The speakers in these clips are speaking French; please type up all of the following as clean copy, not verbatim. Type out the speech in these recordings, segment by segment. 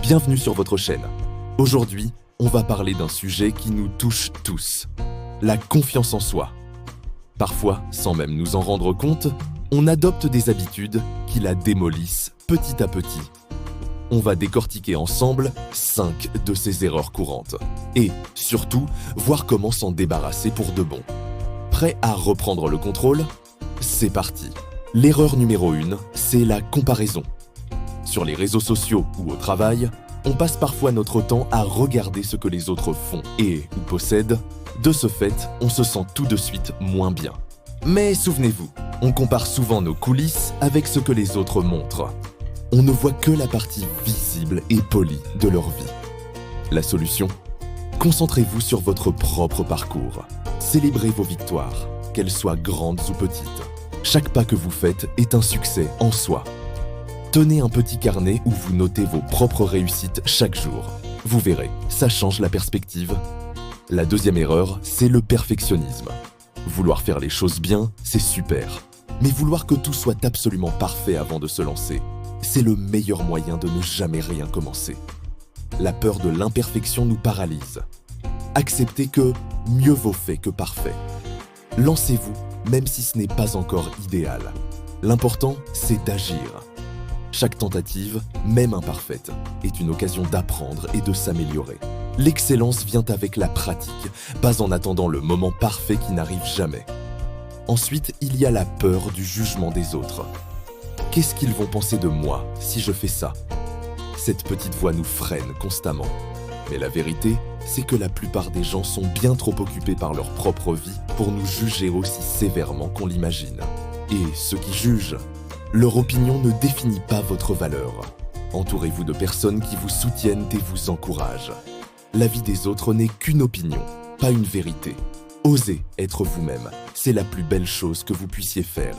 bienvenue sur votre chaîne. Aujourd'hui, on va parler d'un sujet qui nous touche tous, la confiance en soi. Parfois, sans même nous en rendre compte, on adopte des habitudes qui la démolissent petit à petit. On va décortiquer ensemble 5 de ces erreurs courantes et, surtout, voir comment s'en débarrasser pour de bon. Prêt à reprendre le contrôle? C'est parti. L'erreur numéro 1, c'est la comparaison. Sur les réseaux sociaux ou au travail, on passe parfois notre temps à regarder ce que les autres font et ou possèdent. De ce fait, on se sent tout de suite moins bien. Mais souvenez-vous, on compare souvent nos coulisses avec ce que les autres montrent. On ne voit que la partie visible et polie de leur vie. La solution? Concentrez-vous sur votre propre parcours. Célébrez vos victoires, qu'elles soient grandes ou petites. Chaque pas que vous faites est un succès en soi. Tenez un petit carnet où vous notez vos propres réussites chaque jour. Vous verrez, ça change la perspective. La deuxième erreur, c'est le perfectionnisme. Vouloir faire les choses bien, c'est super. Mais vouloir que tout soit absolument parfait avant de se lancer, c'est le meilleur moyen de ne jamais rien commencer. La peur de l'imperfection nous paralyse. Acceptez que mieux vaut fait que parfait. Lancez-vous, même si ce n'est pas encore idéal. L'important, c'est d'agir. Chaque tentative, même imparfaite, est une occasion d'apprendre et de s'améliorer. L'excellence vient avec la pratique, pas en attendant le moment parfait qui n'arrive jamais. Ensuite, il y a la peur du jugement des autres. Qu'est-ce qu'ils vont penser de moi si je fais ça? Cette petite voix nous freine constamment. Mais la vérité, c'est que la plupart des gens sont bien trop occupés par leur propre vie pour nous juger aussi sévèrement qu'on l'imagine. Et ceux qui jugent, leur opinion ne définit pas votre valeur. Entourez-vous de personnes qui vous soutiennent et vous encouragent. La vie des autres n'est qu'une opinion, pas une vérité. Osez être vous-même, c'est la plus belle chose que vous puissiez faire.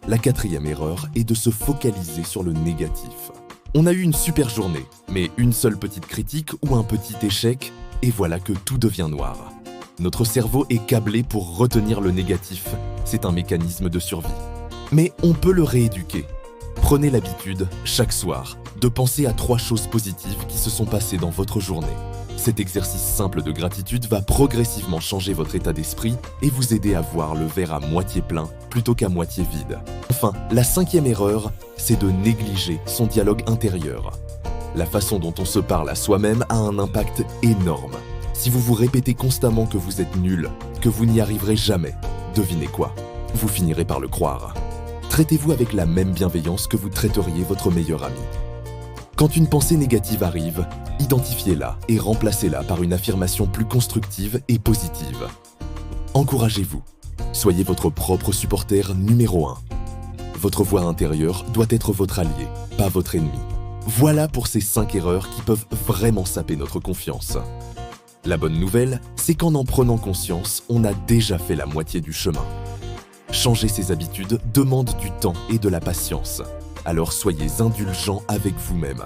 La quatrième erreur est de se focaliser sur le négatif. On a eu une super journée, mais une seule petite critique ou un petit échec, et voilà que tout devient noir. Notre cerveau est câblé pour retenir le négatif, c'est un mécanisme de survie. Mais on peut le rééduquer. Prenez l'habitude, chaque soir, de penser à 3 choses positives qui se sont passées dans votre journée. Cet exercice simple de gratitude va progressivement changer votre état d'esprit et vous aider à voir le verre à moitié plein plutôt qu'à moitié vide. Enfin, la 5e erreur, c'est de négliger son dialogue intérieur. La façon dont on se parle à soi-même a un impact énorme. Si vous vous répétez constamment que vous êtes nul, que vous n'y arriverez jamais, devinez quoi? Vous finirez par le croire. Traitez-vous avec la même bienveillance que vous traiteriez votre meilleur ami. Quand une pensée négative arrive, identifiez-la et remplacez-la par une affirmation plus constructive et positive. Encouragez-vous. Soyez votre propre supporter numéro 1. Votre voix intérieure doit être votre allié, pas votre ennemi. Voilà pour ces 5 erreurs qui peuvent vraiment saper notre confiance. La bonne nouvelle, c'est qu'en en prenant conscience, on a déjà fait la moitié du chemin. Changer ses habitudes demande du temps et de la patience. Alors soyez indulgents avec vous-même.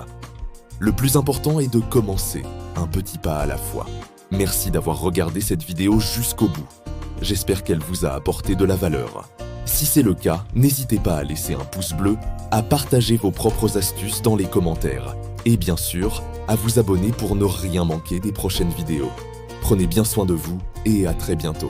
Le plus important est de commencer, un petit pas à la fois. Merci d'avoir regardé cette vidéo jusqu'au bout. J'espère qu'elle vous a apporté de la valeur. Si c'est le cas, n'hésitez pas à laisser un pouce bleu, à partager vos propres astuces dans les commentaires et bien sûr, à vous abonner pour ne rien manquer des prochaines vidéos. Prenez bien soin de vous et à très bientôt.